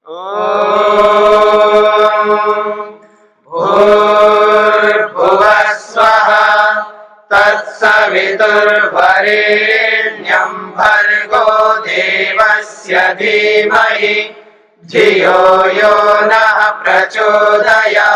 भूर्भुवः स्वः तत्सवितुर्वरेण्यं भर्गो देवस्य धीमहि धियो यो नः प्रचोदयात्।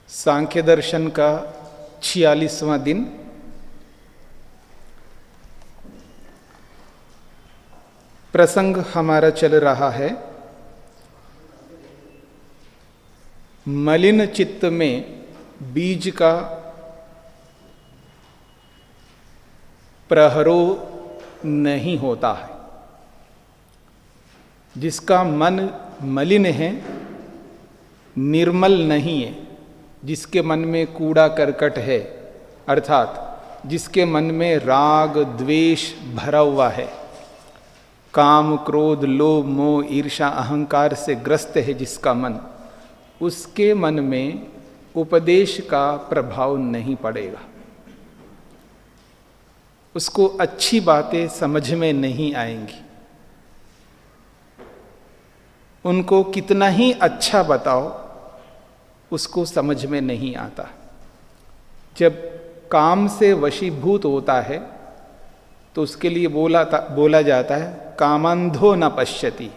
सांख्य दर्शन का 46वां दिन। प्रसंग हमारा चल रहा है मलिन चित्त में बीज का प्रहरो नहीं होता है। जिसका मन मलिन है, निर्मल नहीं है, जिसके मन में कूड़ा करकट है, अर्थात जिसके मन में राग द्वेष भरा हुआ है, काम क्रोध लोभ मोह ईर्षा अहंकार से ग्रस्त है जिसका मन, उसके मन में उपदेश का प्रभाव नहीं पड़ेगा। उसको अच्छी बातें समझ में नहीं आएंगी। उनको कितना ही अच्छा बताओ, उसको समझ में नहीं आता। जब काम से वशीभूत होता है तो उसके लिए बोला जाता है कामांधो न पश्यति।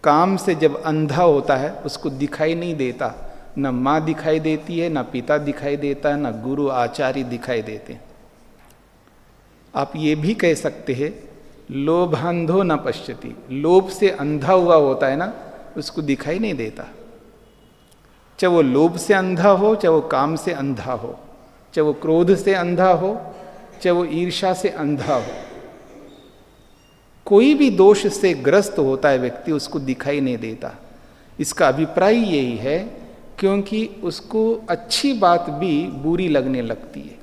काम से जब अंधा होता है उसको दिखाई नहीं देता, न माँ दिखाई देती है, न पिता दिखाई देता है, न गुरु आचार्य दिखाई देते। आप ये भी कह सकते हैं लोभांधो न पश्यति। लोभ से अंधा हुआ होता है ना, उसको दिखाई नहीं देता। चाहे वो लोभ से अंधा हो, चाहे वो काम से अंधा हो, चाहे वो क्रोध से अंधा हो, चाहे वो ईर्ष्या से अंधा हो, कोई भी दोष से ग्रस्त होता है व्यक्ति, उसको दिखाई नहीं देता। इसका अभिप्राय यही है क्योंकि उसको अच्छी बात भी बुरी लगने लगती है।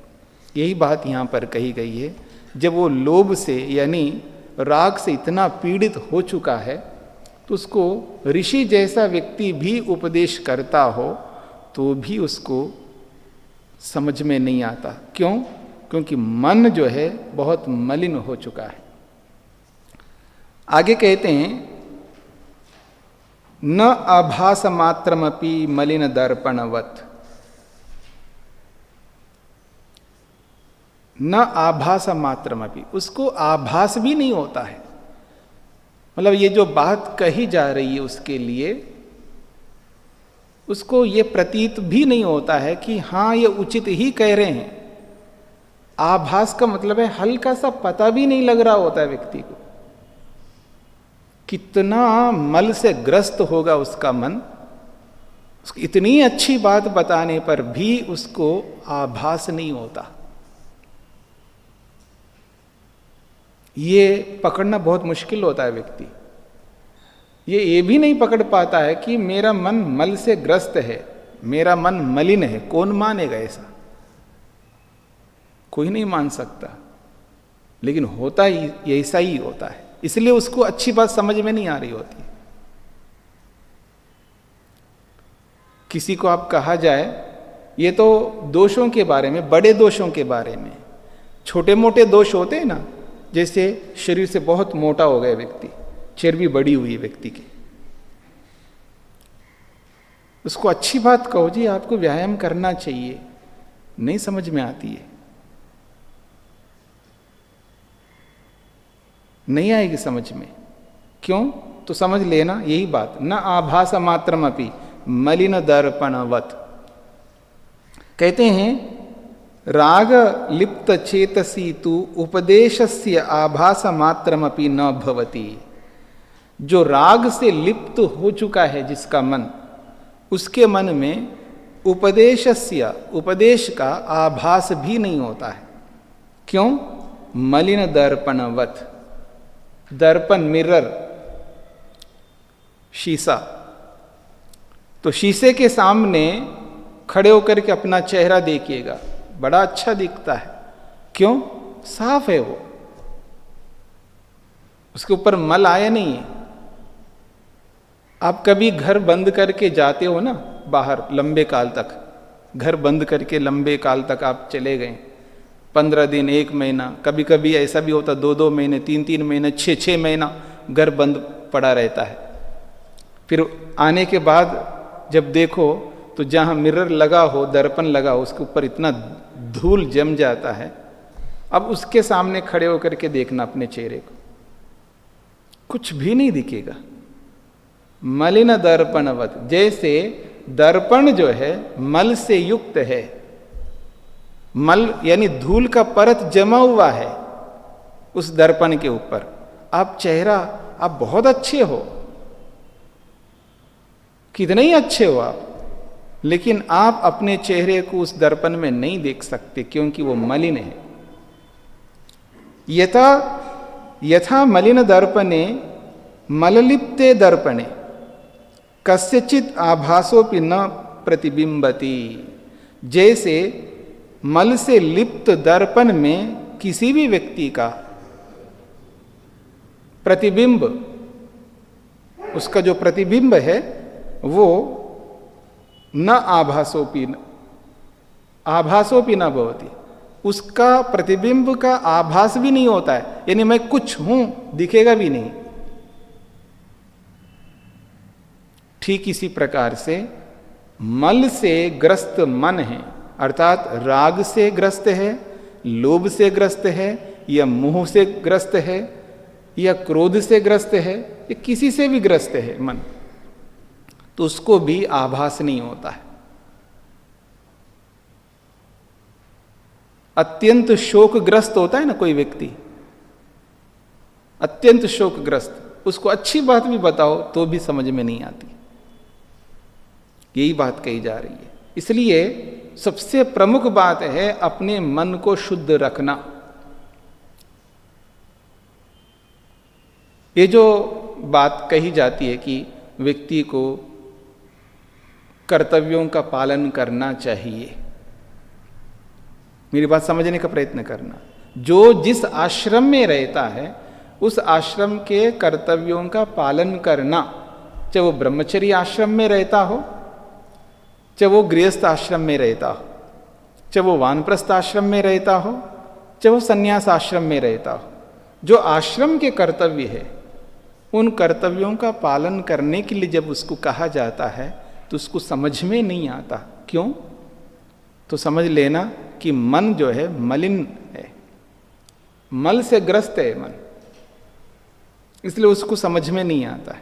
यही बात यहाँ पर कही गई है। जब वो लोभ से यानी राग से इतना पीड़ित हो चुका है तो उसको ऋषि जैसा व्यक्ति भी उपदेश करता हो तो भी उसको समझ में नहीं आता। क्यों? क्योंकि मन जो है बहुत मलिन हो चुका है। आगे कहते हैं न आभास मात्रमपि मलिन दर्पणवत्। न आभास मात्रमपि, उसको आभास भी नहीं होता है। मतलब ये जो बात कही जा रही है उसके लिए उसको ये प्रतीत भी नहीं होता है कि हाँ ये उचित ही कह रहे हैं। आभास का मतलब है हल्का सा पता भी नहीं लग रहा होता है व्यक्ति को। कितना मल से ग्रस्त होगा उसका मन, उसकी इतनी अच्छी बात बताने पर भी उसको आभास नहीं होता। ये पकड़ना बहुत मुश्किल होता है व्यक्ति। ये भी नहीं पकड़ पाता है कि मेरा मन मल से ग्रस्त है, मेरा मन मलिन है। कौन मानेगा ऐसा? कोई नहीं मान सकता, लेकिन होता ही ऐसा ही होता है। इसलिए उसको अच्छी बात समझ में नहीं आ रही होती। किसी को आप कहा जाए ये तो दोषों के बारे में, बड़े दोषों के बारे में, छोटे मोटे दोष होते हैं ना, जैसे शरीर से बहुत मोटा हो गया व्यक्ति, चर्बी बढ़ी हुई है व्यक्ति की, उसको अच्छी बात कहो जी आपको व्यायाम करना चाहिए, नहीं समझ में आती है, नहीं आएगी समझ में। क्यों? तो समझ लेना यही बात, न आभास मात्रमपि मलिन दर्पणवत्। कहते हैं राग लिप्त चेतसी तु उपदेशस्य आभास मात्रमपि न भवति। जो राग से लिप्त हो चुका है जिसका मन, उसके मन में उपदेशस्य, उपदेश का आभास भी नहीं होता है। क्यों? मलिन दर्पणवत्। दर्पण मिरर, शीशा, तो शीशे के सामने खड़े होकर के अपना चेहरा देखिएगा, बड़ा अच्छा दिखता है। क्यों? साफ है वो, उसके ऊपर मल आया नहीं है। आप कभी घर बंद करके जाते हो ना बाहर, लंबे काल तक घर बंद करके लंबे काल तक आप चले गए, 15 दिन, 1 महीना, कभी कभी ऐसा भी होता 2-2 महीने, 3-3 महीने, 6-6 महीना घर बंद पड़ा रहता है। फिर आने के बाद जब देखो तो जहाँ मिरर लगा हो, दर्पण लगा हो, उसके ऊपर इतना धूल जम जाता है। अब उसके सामने खड़े होकर के देखना अपने चेहरे को, कुछ भी नहीं दिखेगा। मलिन दर्पणवत, जैसे दर्पण जो है मल से युक्त है, मल यानी धूल का परत जमा हुआ है उस दर्पण के ऊपर। आप चेहरा, आप बहुत अच्छे हो, कितने ही अच्छे हो आप, लेकिन आप अपने चेहरे को उस दर्पण में नहीं देख सकते क्योंकि वो मलिन है। यथा मलिन दर्पणे मललिप्ते दर्पणे कस्यचित आभासोपि न प्रतिबिंबति, जैसे मल से लिप्त दर्पण में किसी भी व्यक्ति का प्रतिबिंब, उसका जो प्रतिबिंब है वो न आभासोपि न भवति, उसका प्रतिबिंब का आभास भी नहीं होता है, यानी मैं कुछ हूं दिखेगा भी नहीं। ठीक इसी प्रकार से मल से ग्रस्त मन है, अर्थात राग से ग्रस्त है, लोभ से ग्रस्त है, या मोह से ग्रस्त है, या क्रोध से ग्रस्त है, या किसी से भी ग्रस्त है मन, तो उसको भी आभास नहीं होता है। अत्यंत शोकग्रस्त होता है ना कोई व्यक्ति, अत्यंत शोकग्रस्त, उसको अच्छी बात भी बताओ तो भी समझ में नहीं आती। यही बात कही जा रही है। इसलिए सबसे प्रमुख बात है अपने मन को शुद्ध रखना। ये जो बात कही जाती है कि व्यक्ति को कर्तव्यों का पालन करना चाहिए, मेरी बात समझने का प्रयत्न करना। जो जिस आश्रम में रहता है उस आश्रम के कर्तव्यों का पालन करना, चाहे वो ब्रह्मचर्य आश्रम में रहता हो, चाहे वो गृहस्थ आश्रम में रहता हो, चाहे वो वानप्रस्थ आश्रम में रहता हो, चाहे वो संन्यास आश्रम में रहता हो, जो आश्रम के कर्तव्य है उन कर्तव्यों का पालन करने के लिए जब उसको कहा जाता है तो उसको समझ में नहीं आता। क्यों? तो समझ लेना कि मन जो है मलिन है, मल से ग्रस्त है मन, इसलिए उसको समझ में नहीं आता है।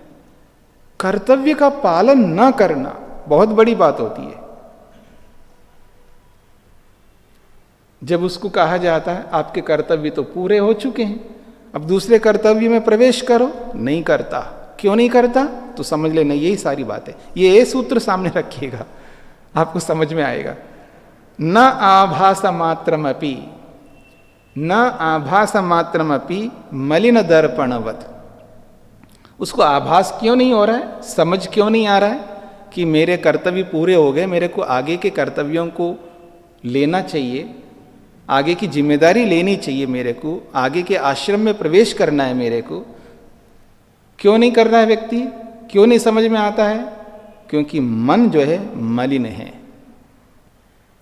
कर्तव्य का पालन न करना बहुत बड़ी बात होती है। जब उसको कहा जाता है आपके कर्तव्य तो पूरे हो चुके हैं, अब दूसरे कर्तव्य में प्रवेश करो, नहीं करता। क्यों नहीं करता? तो समझ लेना यही सारी बात है। ये सूत्र सामने रखिएगा, आपको समझ में आएगा। न आभास मात्रमपि, न आभास मात्रमपि मलिन दर्पणवत। उसको आभास क्यों नहीं हो रहा है, समझ क्यों नहीं आ रहा है कि मेरे कर्तव्य पूरे हो गए, मेरे को आगे के कर्तव्यों को लेना चाहिए, आगे की जिम्मेदारी लेनी चाहिए, मेरे को आगे के आश्रम में प्रवेश करना है मेरे को। क्यों नहीं कर रहा है व्यक्ति? क्यों नहीं समझ में आता है? क्योंकि मन जो है मलिन है,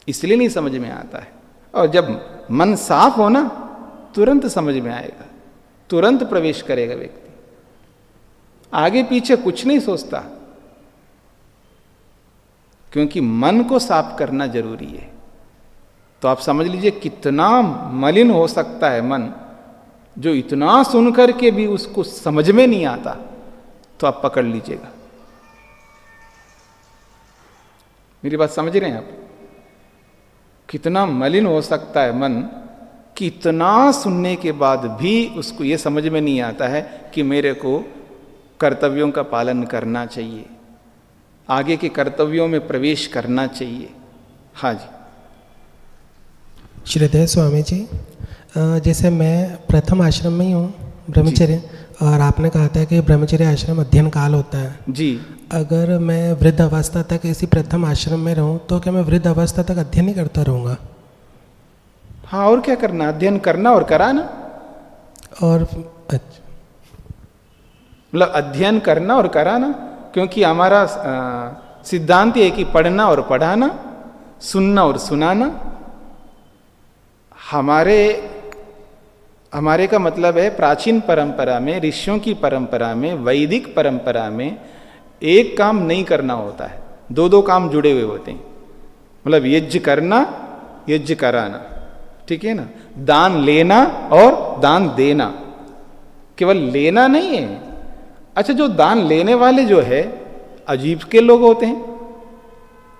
इसलिए नहीं समझ में आता है। और जब मन साफ हो ना तुरंत समझ में आएगा, तुरंत प्रवेश करेगा व्यक्ति, आगे पीछे कुछ नहीं सोचता, क्योंकि मन को साफ करना जरूरी है। तो आप समझ लीजिए कितना मलिन हो सकता है मन, जो इतना सुनकर के भी उसको समझ में नहीं आता। तो आप पकड़ लीजिएगा। मेरी बात समझ रहे हैं आप? कितना मलिन हो सकता है मन, कितना सुनने के बाद भी उसको ये समझ में नहीं आता है कि मेरे को कर्तव्यों का पालन करना चाहिए, आगे के कर्तव्यों में प्रवेश करना चाहिए। हाँ जी। श्रद्धेय स्वामी जी, जैसे मैं प्रथम आश्रम में ही हूँ ब्रह्मचर्य, और आपने कहा था कि ब्रह्मचर्य आश्रम अध्ययन काल होता है जी। अगर मैं वृद्ध अवस्था तक इसी प्रथम आश्रम में रहूँ तो क्या मैं वृद्ध अवस्था तक अध्ययन नहीं करता रहूँगा? हाँ, और क्या करना, अध्ययन करना और कराना। और अच्छा, मतलब अध्ययन करना और कराना, क्योंकि हमारा सिद्धांत है कि पढ़ना और पढ़ाना, सुनना और सुनाना। हमारे का मतलब है प्राचीन परंपरा में, ऋषियों की परंपरा में, वैदिक परंपरा में एक काम नहीं करना होता है, दो दो काम जुड़े हुए होते हैं। मतलब यज्ञ करना, यज्ञ कराना, ठीक है ना, दान लेना और दान देना। केवल लेना नहीं है। अच्छा, जो दान लेने वाले जो है अजीब के लोग होते हैं,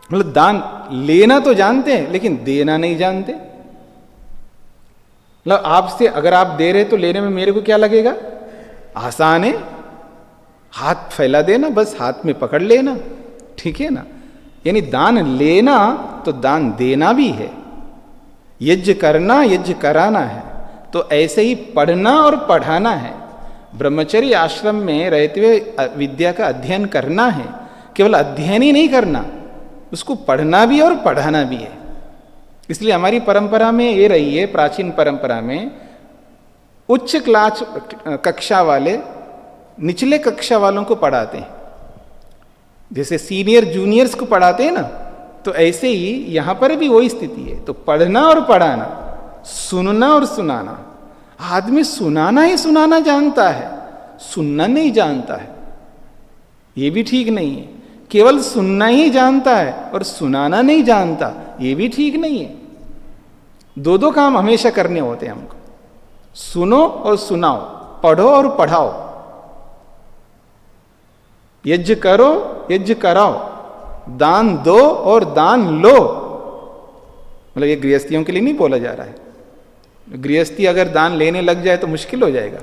मतलब दान लेना तो जानते हैं लेकिन देना नहीं जानते। मतलब आपसे अगर आप दे रहे तो लेने में मेरे को क्या लगेगा, आसान है, हाथ फैला देना, बस हाथ में पकड़ लेना, ठीक है ना। यानी दान लेना तो दान देना भी है, यज्ञ करना यज्ञ कराना है। तो ऐसे ही पढ़ना और पढ़ाना है। ब्रह्मचर्य आश्रम में रहते हुए विद्या का अध्ययन करना है। केवल अध्ययन ही नहीं करना, उसको पढ़ना भी और पढ़ाना भी है। इसलिए हमारी परंपरा में ये रही है, प्राचीन परंपरा में उच्च क्लास कक्षा वाले निचले कक्षा वालों को पढ़ाते हैं, जैसे सीनियर जूनियर्स को पढ़ाते हैं ना, तो ऐसे ही यहां पर भी वही स्थिति है। तो पढ़ना और पढ़ाना, सुनना और सुनाना। आदमी सुनाना ही सुनाना जानता है, सुनना नहीं जानता है, ये भी ठीक नहीं है। केवल सुनना ही जानता है और सुनाना नहीं जानता, ये भी ठीक नहीं है। दो दो काम हमेशा करने होते हैं हमको, सुनो और सुनाओ, पढ़ो और पढ़ाओ, यज्ञ करो यज्ञ कराओ, दान दो और दान लो। मतलब ये गृहस्थियों के लिए नहीं बोला जा रहा है। गृहस्थी अगर दान लेने लग जाए तो मुश्किल हो जाएगा,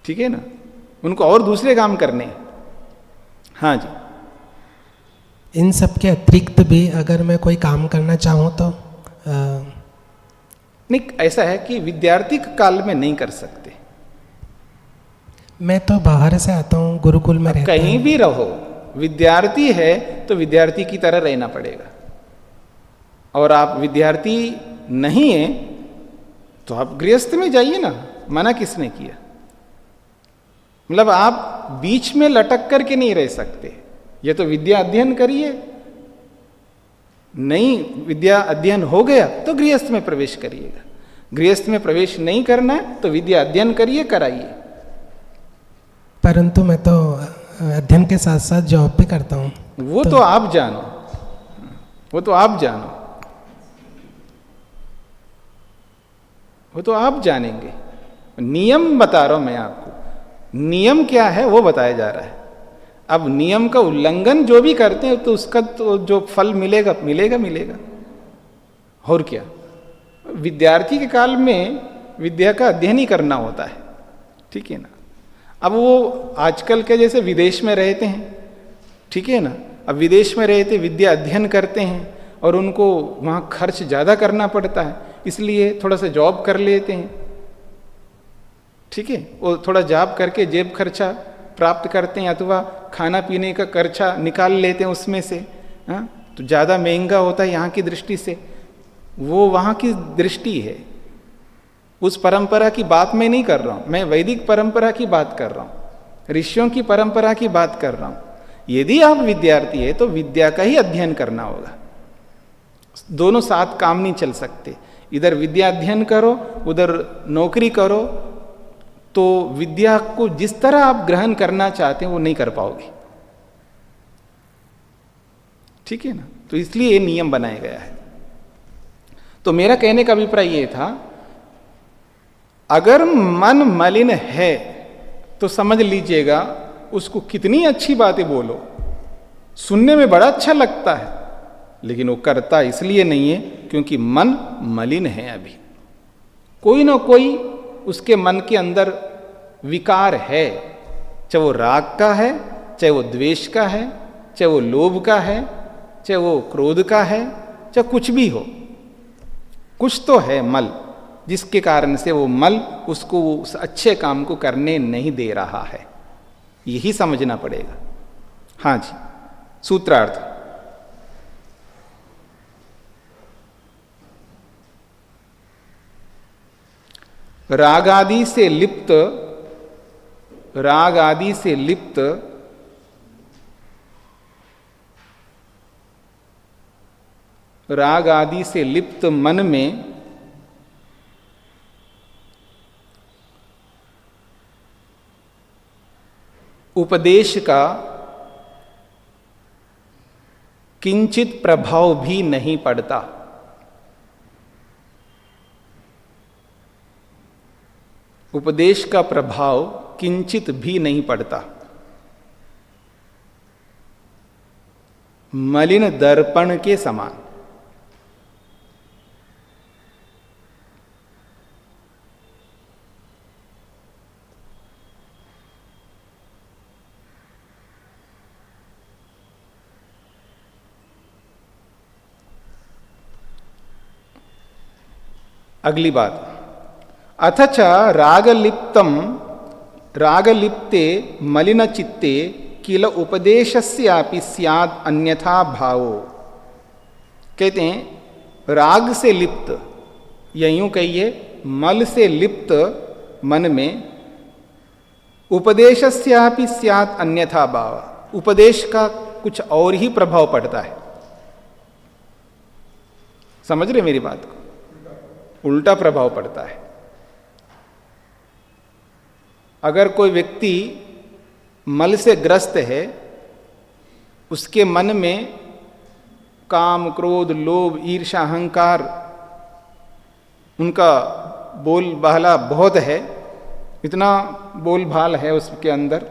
ठीक है ना। उनको और दूसरे काम करने हैं। हाँ जी। इन सब के अतिरिक्त भी अगर मैं कोई काम करना चाहूँ तो नहीं, ऐसा है कि विद्यार्थी काल में नहीं कर सकते। मैं तो बाहर से आता हूँ, गुरुकुल में रहता कहीं भी रहो, विद्यार्थी है तो विद्यार्थी की तरह रहना पड़ेगा। और आप विद्यार्थी नहीं है तो आप गृहस्थ में जाइए ना, मना किसने किया। मतलब आप बीच में लटक करके नहीं रह सकते। ये तो विद्या अध्ययन करिए, नहीं विद्या अध्ययन हो गया तो गृहस्थ में प्रवेश करिएगा। गृहस्थ में प्रवेश नहीं करना है तो विद्या अध्ययन करिए, कराइए। परंतु मैं तो अध्ययन के साथ साथ जॉब भी करता हूँ। वो तो आप जानो, वो तो आप जानो, वो तो आप जानेंगे। नियम बता रहा हूं मैं आपको, नियम क्या है वो बताया जा रहा है। अब नियम का उल्लंघन जो भी करते हैं तो उसका तो जो फल मिलेगा मिलेगा मिलेगा। और क्या, विद्यार्थी के काल में विद्या का अध्ययन ही करना होता है, ठीक है ना। अब वो आजकल के जैसे विदेश में रहते हैं, ठीक है ना। अब विदेश में रहते विद्या अध्ययन करते हैं और उनको वहाँ खर्च ज़्यादा करना पड़ता है, इसलिए थोड़ा सा जॉब कर लेते हैं, ठीक है। वो थोड़ा जॉब करके जेब खर्चा प्राप्त करते हैं, अथवा खाना पीने का खर्चा निकाल लेते हैं उसमें से। हाँ, तो ज़्यादा महंगा होता है यहाँ की दृष्टि से, वो वहाँ की दृष्टि है। उस परंपरा की बात मैं नहीं कर रहा हूँ, मैं वैदिक परंपरा की बात कर रहा हूँ, ऋषियों की परंपरा की बात कर रहा हूँ। यदि आप विद्यार्थी है तो विद्या का ही अध्ययन करना होगा। दोनों साथ काम नहीं चल सकते। इधर विद्या अध्ययन करो, उधर नौकरी करो, तो विद्या को जिस तरह आप ग्रहण करना चाहते हैं वो नहीं कर पाओगे, ठीक है ना। तो इसलिए ये नियम बनाया गया है। तो मेरा कहने का अभिप्राय ये था, अगर मन मलिन है तो समझ लीजिएगा उसको कितनी अच्छी बातें बोलो, सुनने में बड़ा अच्छा लगता है, लेकिन वो करता इसलिए नहीं है क्योंकि मन मलिन है। अभी कोई ना कोई उसके मन के अंदर विकार है, चाहे वो राग का है, चाहे वो द्वेष का है, चाहे वो लोभ का है, चाहे वो क्रोध का है, चाहे कुछ भी हो, कुछ तो है मल, जिसके कारण से वो मल उसको उस अच्छे काम को करने नहीं दे रहा है। यही समझना पड़ेगा। हाँ जी, सूत्रार्थ। राग आदि से लिप्त, राग आदि से लिप्त राग आदि से लिप्त मन में उपदेश का किंचित प्रभाव भी नहीं पड़ता। उपदेश का प्रभाव किंचित भी नहीं पड़ता। मलिन दर्पण के समान। अगली बात, अथच रागलिप्ते मलिनचित्ते किल उपदेशस्यापि स्यात् अन्यथा भावो। कहते हैं राग से लिप्त, या यूं कहिए मल से लिप्त मन में उपदेशस्यापि स्यात् अन्यथा भाव, उपदेश का कुछ और ही प्रभाव पड़ता है। समझ रहे मेरी बात को? उल्टा प्रभाव पड़ता है। अगर कोई व्यक्ति मल से ग्रस्त है, उसके मन में काम, क्रोध, लोभ, ईर्ष्या, अहंकार, उनका बोल बहला बहुत है, इतना बोल भाल है उसके अंदर,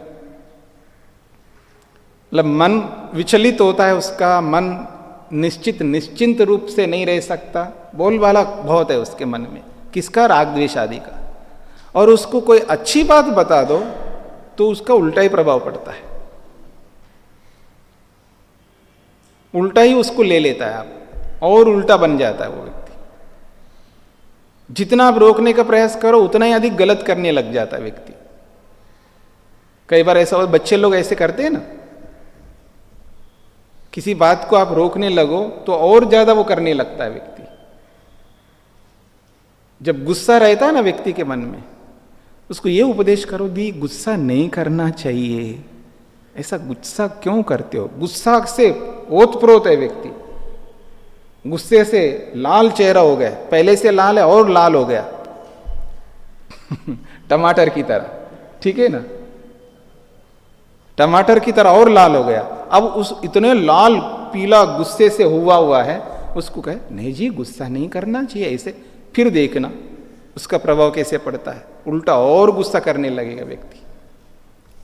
मतलब मन विचलित होता है, उसका मन निश्चिंत रूप से नहीं रह सकता, बोलबाला बहुत है उसके मन में। किसका? राग द्वेष आदि का। और उसको कोई अच्छी बात बता दो तो उसका उल्टा ही प्रभाव पड़ता है, उल्टा ही उसको ले लेता है आप, और उल्टा बन जाता है वो व्यक्ति। जितना आप रोकने का प्रयास करो उतना ही अधिक गलत करने लग जाता है व्यक्ति। कई बार ऐसा हो, बच्चे लोग ऐसे करते हैं ना, किसी बात को आप रोकने लगो तो और ज्यादा वो करने लगता है व्यक्ति। जब गुस्सा रहता है ना व्यक्ति के मन में, उसको ये उपदेश करो दी गुस्सा नहीं करना चाहिए, ऐसा गुस्सा क्यों करते हो? गुस्सा से ओतप्रोत है व्यक्ति, गुस्से से लाल चेहरा हो गया, पहले से लाल है और लाल हो गया टमाटर की तरह, ठीक है ना, टमाटर की तरह और लाल हो गया। अब उस इतने लाल पीला गुस्से से हुआ है, उसको कहे नहीं जी गुस्सा नहीं करना चाहिए ऐसे, फिर देखना उसका प्रभाव कैसे पड़ता है, उल्टा और गुस्सा करने लगेगा व्यक्ति।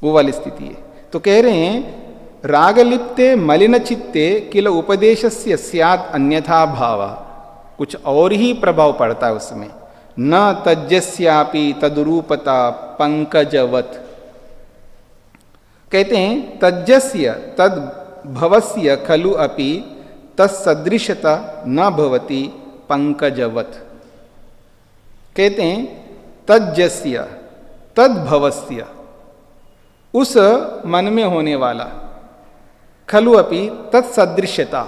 वो वाली स्थिति है। तो कह रहे हैं रागलिप्ते मलिन चित्ते किल उपदेशस्य स्यात् अन्यथा भाव, कुछ और ही प्रभाव पड़ता है उसमें। न तज्जस्यापि तद्रूपता पंकजवत। कहते हैं तज्जस्य तद्भवस्य खलु अपि तत्सदृशता न भवति पंकजवत। कहते हैं तज्जस्य तद्भवस्य, उस मन में होने वाला, खलु अपि तत्सदृशता,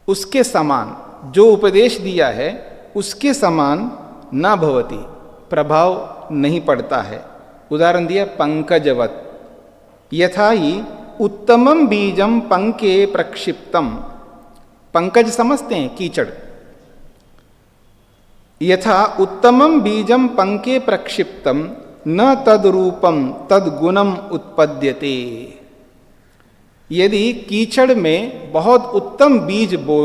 उसके समान, जो उपदेश दिया है उसके समान न भवति, प्रभाव नहीं पड़ता है। उदाहरण दिया पंकजवत, यथा ही उत्तमम बीजम पंके प्रक्षिप्तम। पंकज समझते हैं कीचड़। यथा उत्तमम बीजम पंके प्रक्षिप्तम न तद्रूपम तद्गुणम उत्पद्यते। यदि कीचड़ में बहुत उत्तम बीज बो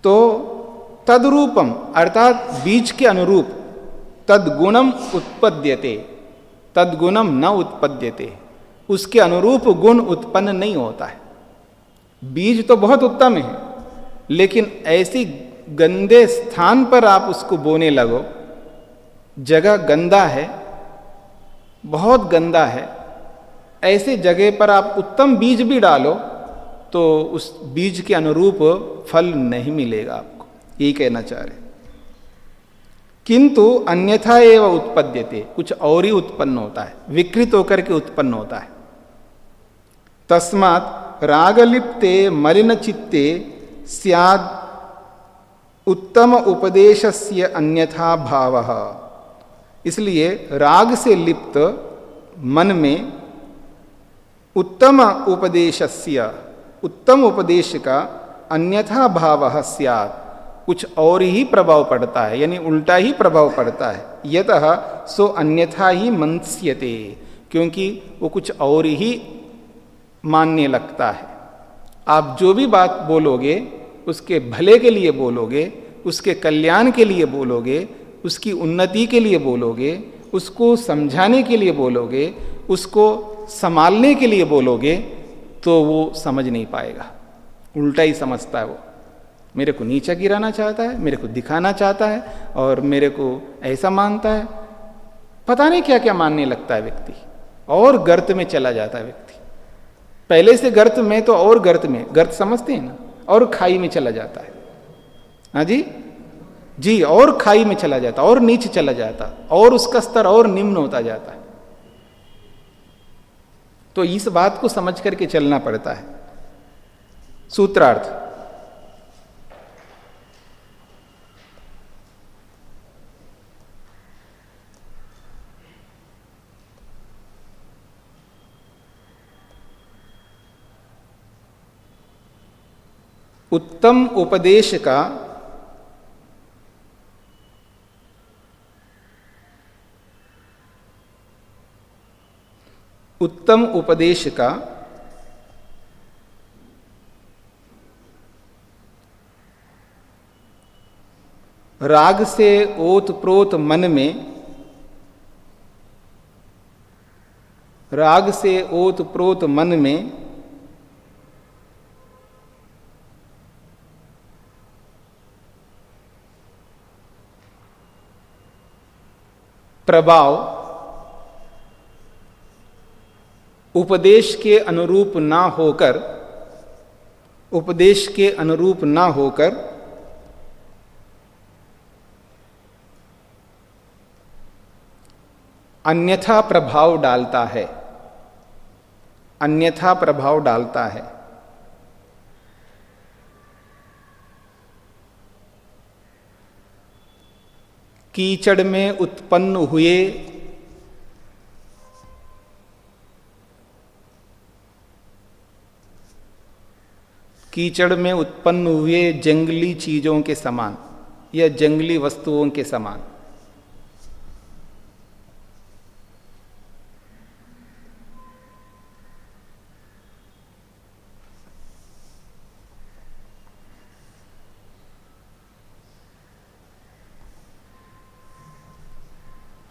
तो तद्रूपम अर्थात बीज के अनुरूप तद्गुणम उत्पद्यते, तद्गुणम न उत्पद्यते, उसके अनुरूप गुण उत्पन्न नहीं होता है। बीज तो बहुत उत्तम है, लेकिन ऐसी गंदे स्थान पर आप उसको बोने लगो, जगह गंदा है, बहुत गंदा है, ऐसे जगह पर आप उत्तम बीज भी डालो तो उस बीज के अनुरूप फल नहीं मिलेगा आपको, यही कहना चाह रहे। किंतु अन्यथा एवं उत्पद्यते, कुछ और ही उत्पन्न होता है, विकृत होकर के उत्पन्न होता है। तस्मात् रागलिप्ते मलिन चित्ते स्याद् उत्तम उपदेशस्य अन्यथा भावः, इसलिए राग से लिप्त मन में उत्तम उपदेशस्य, उत्तम उपदेश का अन्यथा भावः स्यात्, कुछ और ही प्रभाव पड़ता है, यानी उल्टा ही प्रभाव पड़ता है। यतः सो अन्यथा ही मन्स्यते, क्योंकि वो कुछ और ही मानने लगता है। आप जो भी बात बोलोगे उसके भले के लिए बोलोगे, उसके कल्याण के लिए बोलोगे, उसकी उन्नति के लिए बोलोगे, उसको समझाने के लिए बोलोगे, उसको संभालने के लिए बोलोगे, तो वो समझ नहीं पाएगा, उल्टा ही समझता है। वो मेरे को नीचा गिराना चाहता है, मेरे को दिखाना चाहता है और मेरे को ऐसा मानता है, पता नहीं क्या क्या मानने लगता है व्यक्ति, और गर्त में चला जाता है व्यक्ति। पहले से गर्त में तो और गर्त में, गर्त समझते हैं ना, और खाई में चला जाता है। हाँ जी जी, और खाई में चला जाता, और नीचे चला जाता, और उसका स्तर और निम्न होता जाता है। तो इस बात को समझ करके चलना पड़ता है। सूत्रार्थ, उत्तम उपदेश का राग से ओत प्रोत मन में, राग से ओत प्रोत मन में प्रभाव उपदेश के अनुरूप ना होकर, उपदेश के अनुरूप ना होकर अन्यथा प्रभाव डालता है, अन्यथा प्रभाव डालता है। कीचड़ में उत्पन्न हुए कीचड़ में उत्पन्न हुए जंगली चीजों के समान या जंगली वस्तुओं के समान।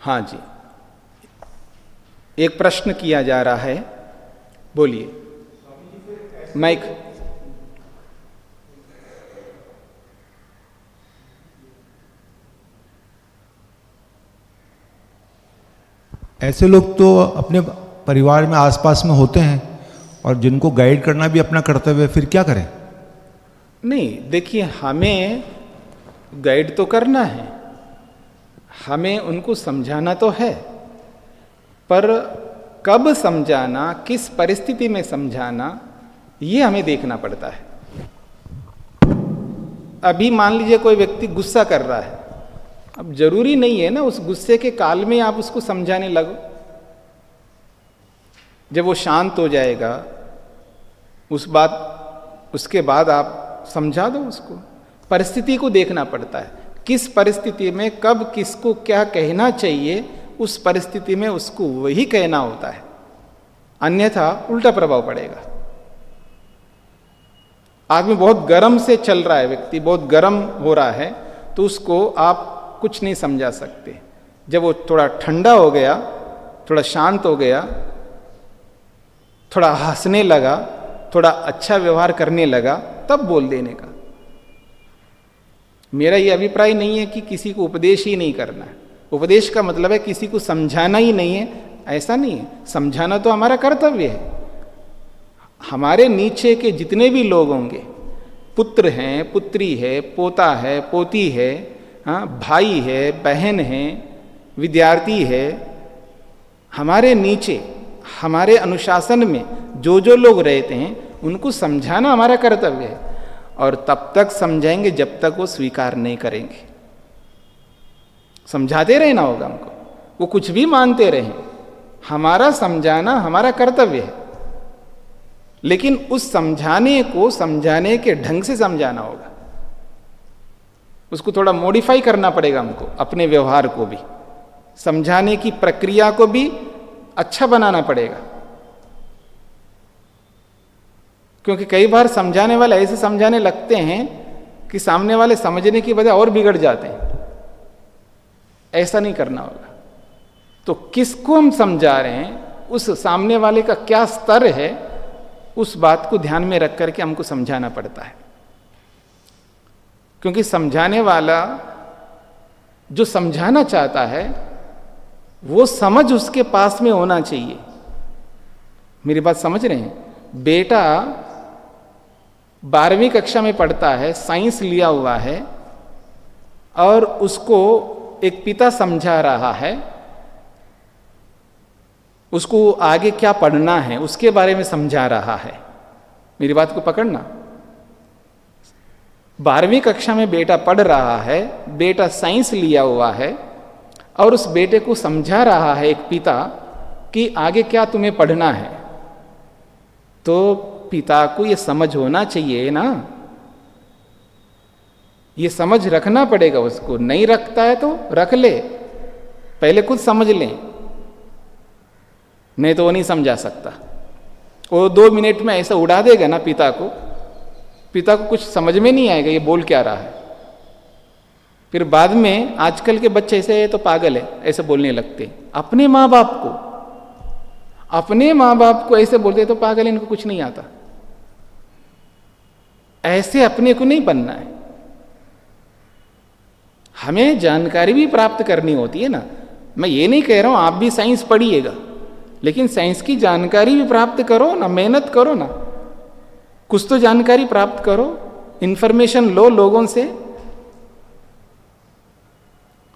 हाँ जी, एक प्रश्न किया जा रहा है, बोलिए। माइक। ऐसे लोग तो अपने परिवार में आसपास में होते हैं और जिनको गाइड करना भी अपना कर्तव्य है, फिर क्या करें? नहीं, देखिए, हमें गाइड तो करना है, हमें उनको समझाना तो है, पर कब समझाना, किस परिस्थिति में समझाना, ये हमें देखना पड़ता है। अभी मान लीजिए कोई व्यक्ति गुस्सा कर रहा है, अब जरूरी नहीं है ना उस गुस्से के काल में आप उसको समझाने लगो। जब वो शांत हो जाएगा उसके बाद आप समझा दो उसको। परिस्थिति को देखना पड़ता है, किस परिस्थिति में कब किसको क्या कहना चाहिए, उस परिस्थिति में उसको वही कहना होता है, अन्यथा उल्टा प्रभाव पड़ेगा। आदमी बहुत गर्म से चल रहा है, व्यक्ति बहुत गर्म हो रहा है, तो उसको आप कुछ नहीं समझा सकते। जब वो थोड़ा ठंडा हो गया, थोड़ा शांत हो गया, थोड़ा हंसने लगा, थोड़ा अच्छा व्यवहार करने लगा, तब बोल देने का। मेरा ये अभिप्राय नहीं है कि किसी को उपदेश ही नहीं करना है। उपदेश का मतलब है किसी को समझाना ही नहीं है, ऐसा नहीं है। समझाना तो हमारा कर्तव्य है। हमारे नीचे के जितने भी लोग होंगे, पुत्र हैं, पुत्री है, पोता है, पोती है, हाँ, भाई है, बहन है, विद्यार्थी है, हमारे नीचे हमारे अनुशासन में जो जो लोग रहते हैं उनको समझाना हमारा कर्तव्य है। और तब तक समझाएंगे जब तक वो स्वीकार नहीं करेंगे। समझाते रहना होगा हमको, वो कुछ भी मानते रहें, हमारा समझाना हमारा कर्तव्य है, लेकिन उस समझाने को समझाने के ढंग से समझाना होगा। उसको थोड़ा मॉडिफाई करना पड़ेगा हमको, अपने व्यवहार को भी, समझाने की प्रक्रिया को भी अच्छा बनाना पड़ेगा। क्योंकि कई बार समझाने वाले ऐसे समझाने लगते हैं कि सामने वाले समझने की बजाय और बिगड़ जाते हैं। ऐसा नहीं करना होगा। तो किसको हम समझा रहे हैं, उस सामने वाले का क्या स्तर है, उस बात को ध्यान में रख करके हमको समझाना पड़ता है। क्योंकि समझाने वाला जो समझाना चाहता है वो समझ उसके पास में होना चाहिए। मेरी बात समझ रहे हैं? बेटा 12वीं कक्षा में पढ़ता है, साइंस लिया हुआ है, और उसको एक पिता समझा रहा है, उसको आगे क्या पढ़ना है उसके बारे में समझा रहा है। मेरी बात को पकड़ना। 12वीं कक्षा में बेटा पढ़ रहा है, बेटा साइंस लिया हुआ है, और उस बेटे को समझा रहा है एक पिता कि आगे क्या तुम्हें पढ़ना है। तो पिता को ये समझ होना चाहिए ना, ये समझ रखना पड़ेगा उसको। नहीं रखता है तो रख ले, पहले खुद समझ ले, नहीं तो वो नहीं समझा सकता। वो 2 मिनट में ऐसा उड़ा देगा ना पिता को कुछ समझ में नहीं आएगा ये बोल क्या रहा है। फिर बाद में आजकल के बच्चे ऐसे तो पागल है, ऐसे बोलने लगते। अपने माँ बाप को ऐसे बोलते तो पागल है, इनको कुछ नहीं आता। ऐसे अपने को नहीं बनना है। हमें जानकारी भी प्राप्त करनी होती है ना। मैं ये नहीं कह रहा हूं आप भी साइंस पढ़िएगा, लेकिन साइंस की जानकारी भी प्राप्त करो ना, मेहनत करो ना, कुछ तो जानकारी प्राप्त करो, इंफॉर्मेशन लो लोगों से,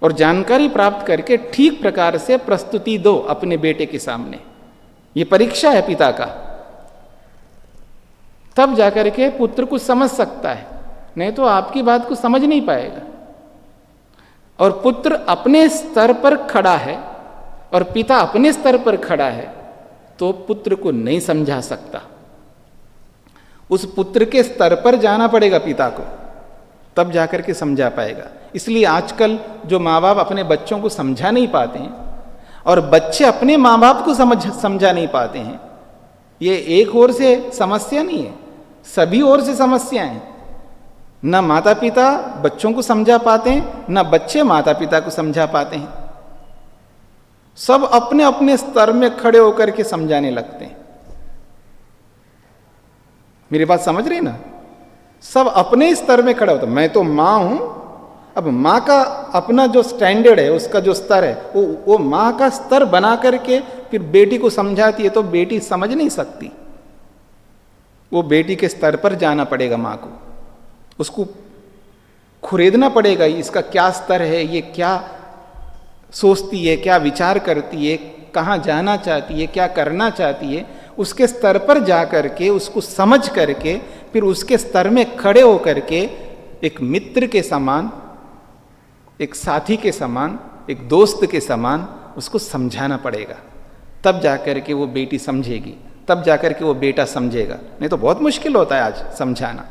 और जानकारी प्राप्त करके ठीक प्रकार से प्रस्तुति दो अपने बेटे के सामने। ये परीक्षा है पिता का, तब जाकर के पुत्र कुछ समझ सकता है, नहीं तो आपकी बात को समझ नहीं पाएगा। और पुत्र अपने स्तर पर खड़ा है और पिता अपने स्तर पर खड़ा है, तो पुत्र को नहीं समझा सकता। उस पुत्र के स्तर पर जाना पड़ेगा पिता को, तब जाकर के समझा पाएगा। इसलिए आजकल जो माँ बाप अपने बच्चों को समझा नहीं पाते हैं और बच्चे अपने माँ बाप को समझा नहीं पाते हैं, ये एक ओर से समस्या नहीं है, सभी ओर से समस्या है। न माता पिता बच्चों को समझा पाते हैं, न बच्चे माता पिता को समझा पाते हैं। सब अपने अपने स्तर में खड़े होकर के समझाने लगते हैं। मेरी बात समझ रहे ना? सब अपने स्तर में खड़ा होता। मैं तो माँ हूं, अब माँ का अपना जो स्टैंडर्ड है, उसका जो स्तर है, वो माँ का स्तर बना करके फिर बेटी को समझाती है, तो बेटी समझ नहीं सकती। वो बेटी के स्तर पर जाना पड़ेगा माँ को, उसको खुरेदना पड़ेगा, इसका क्या स्तर है, ये क्या सोचती है, क्या विचार करती है, कहाँ जाना चाहती है, क्या करना चाहती है। उसके स्तर पर जा करके उसको समझ करके फिर उसके स्तर में खड़े होकर के एक मित्र के समान, एक साथी के समान, एक दोस्त के समान उसको समझाना पड़ेगा। तब जाकर के वो बेटी समझेगी, तब जाकर के वो बेटा समझेगा। नहीं तो बहुत मुश्किल होता है आज समझाना।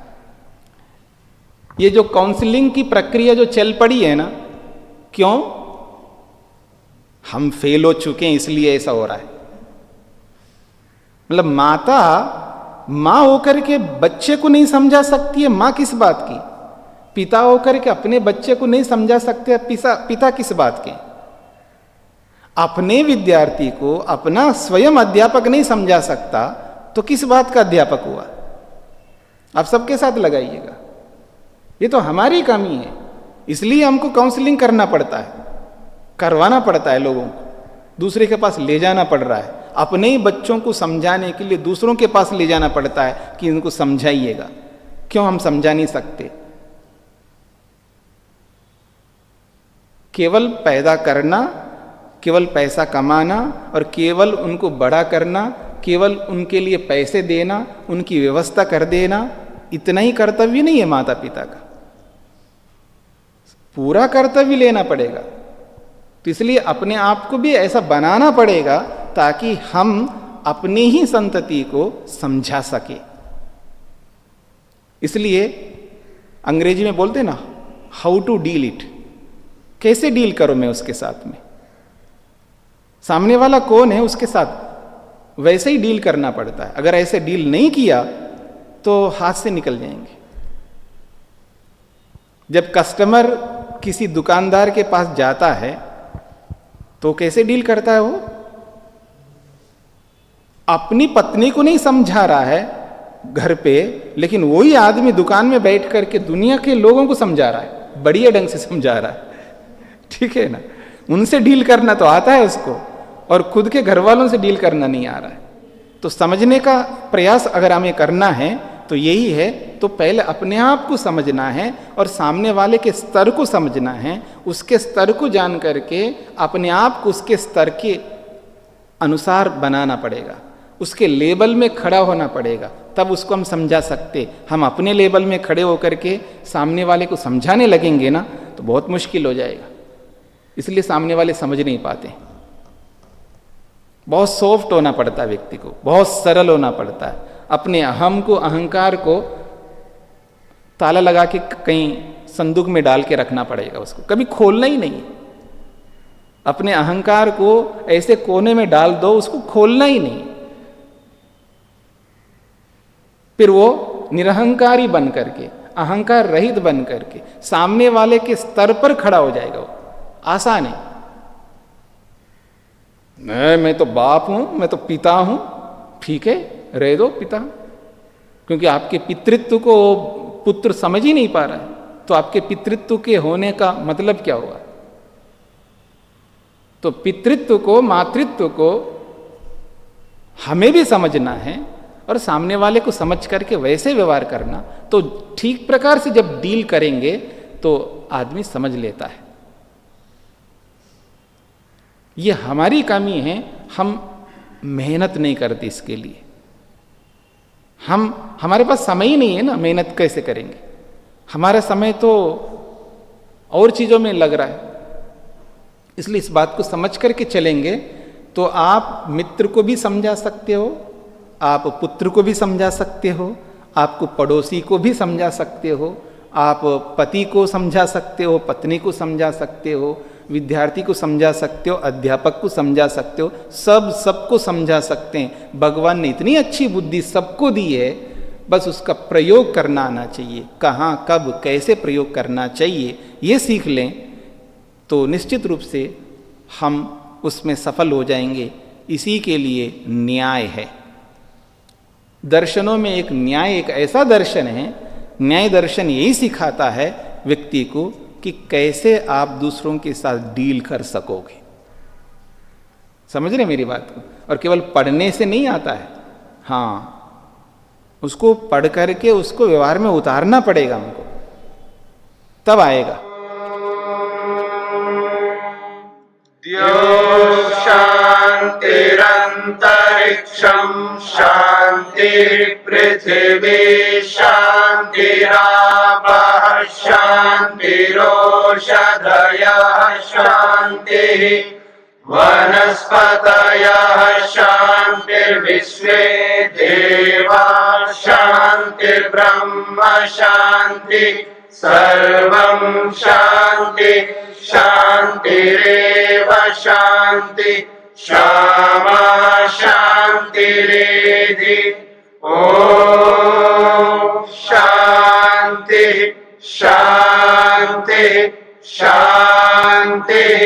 ये जो काउंसलिंग की प्रक्रिया जो चल पड़ी है ना, क्यों? हम फेल हो चुके हैं इसलिए ऐसा हो रहा है। मतलब माता माँ होकर के बच्चे को नहीं समझा सकती है, माँ किस बात की? पिता होकर के अपने बच्चे को नहीं समझा सकते, पिता किस बात के? अपने विद्यार्थी को अपना स्वयं अध्यापक नहीं समझा सकता तो किस बात का अध्यापक हुआ? आप सबके साथ लगाइएगा। ये तो हमारी कमी है, इसलिए हमको काउंसलिंग करना पड़ता है, करवाना पड़ता है, लोगों को दूसरे के पास ले जाना पड़ रहा है। अपने ही बच्चों को समझाने के लिए दूसरों के पास ले जाना पड़ता है कि इनको समझाइएगा। क्यों हम समझा नहीं सकते? केवल पैदा करना, केवल पैसा कमाना और केवल उनको बड़ा करना, केवल उनके लिए पैसे देना, उनकी व्यवस्था कर देना, इतना ही कर्तव्य नहीं है माता पिता का, पूरा कर्तव्य लेना पड़ेगा। तो इसलिए अपने आप को भी ऐसा बनाना पड़ेगा ताकि हम अपनी ही संतति को समझा सके। इसलिए अंग्रेजी में बोलते ना, हाउ टू डील इट, कैसे डील करो मैं उसके साथ में, सामने वाला कौन है उसके साथ वैसे ही डील करना पड़ता है। अगर ऐसे डील नहीं किया तो हाथ से निकल जाएंगे। जब कस्टमर किसी दुकानदार के पास जाता है तो कैसे डील करता है वो? अपनी पत्नी को नहीं समझा रहा है घर पे, लेकिन वही आदमी दुकान में बैठ करके दुनिया के लोगों को समझा रहा है, बढ़िया ढंग से समझा रहा है, ठीक है ना। उनसे डील करना तो आता है उसको, और खुद के घर वालों से डील करना नहीं आ रहा है। तो समझने का प्रयास अगर हमें करना है तो यही है, तो पहले अपने आप को समझना है और सामने वाले के स्तर को समझना है, उसके स्तर को जान करके अपने आप को उसके स्तर के अनुसार बनाना पड़ेगा, उसके लेवल में खड़ा होना पड़ेगा, तब उसको हम समझा सकते। हम अपने लेवल में खड़े होकर के सामने वाले को समझाने लगेंगे ना तो बहुत मुश्किल हो जाएगा। इसलिए सामने वाले समझ नहीं पाते। बहुत सॉफ्ट होना पड़ता है व्यक्ति को, बहुत सरल होना पड़ता है। अपने अहम को, अहंकार को ताला लगा के कहीं संदूक में डाल के रखना पड़ेगा, उसको कभी खोलना ही नहीं। अपने अहंकार को ऐसे कोने में डाल दो, उसको खोलना ही नहीं। फिर वो निरहंकारी बन करके, अहंकार रहित बन करके सामने वाले के स्तर पर खड़ा हो जाएगा। वो आसान है। मैं तो बाप हूं, मैं तो पिता हूं, ठीक है, रह दो पिता, क्योंकि आपके पितृत्व को पुत्र समझ ही नहीं पा रहा है, तो आपके पितृत्व के होने का मतलब क्या हुआ? तो पितृत्व को, मातृत्व को हमें भी समझना है और सामने वाले को समझ करके वैसे व्यवहार करना, तो ठीक प्रकार से जब डील करेंगे तो आदमी समझ लेता है। ये हमारी कमी है, हम मेहनत नहीं करते इसके लिए। हमारे पास समय ही नहीं है ना, मेहनत कैसे करेंगे? हमारा समय तो और चीज़ों में लग रहा है। इसलिए इस बात को समझ करके चलेंगे तो आप मित्र को भी समझा सकते हो, आप पुत्र को भी समझा सकते हो, आपको पड़ोसी को भी समझा सकते हो, आप पति को समझा सकते हो, पत्नी को समझा सकते हो, विद्यार्थी को समझा सकते हो, अध्यापक को समझा सकते हो, सबको समझा सकते हैं। भगवान ने इतनी अच्छी बुद्धि सबको दी है, बस उसका प्रयोग करना आना चाहिए। कहाँ, कब, कैसे प्रयोग करना चाहिए ये सीख लें तो निश्चित रूप से हम उसमें सफल हो जाएंगे। इसी के लिए न्याय है। दर्शनों में एक न्याय, एक ऐसा दर्शन है, न्याय दर्शन यही सिखाता है व्यक्ति को कि कैसे आप दूसरों के साथ डील कर सकोगे। समझ रहे मेरी बात को? और केवल पढ़ने से नहीं आता है, हाँ, उसको पढ़ करके उसको व्यवहार में उतारना पड़ेगा हमको, तब आएगा। द्यो शान्तिरन्तरिक्षं शान्ति पृथिवी शान्तिरापः शान्तिरोषधयः शान्तिः वनस्पतयः शान्तिर्विश्वे देवाः शान्तिर्ब्रह्म शान्ति सर्वं शान्ति शान्तिरेव शान्ति क्षमा शान्तिरेधि। ॐ शान्ति शान्ति शान्तिः।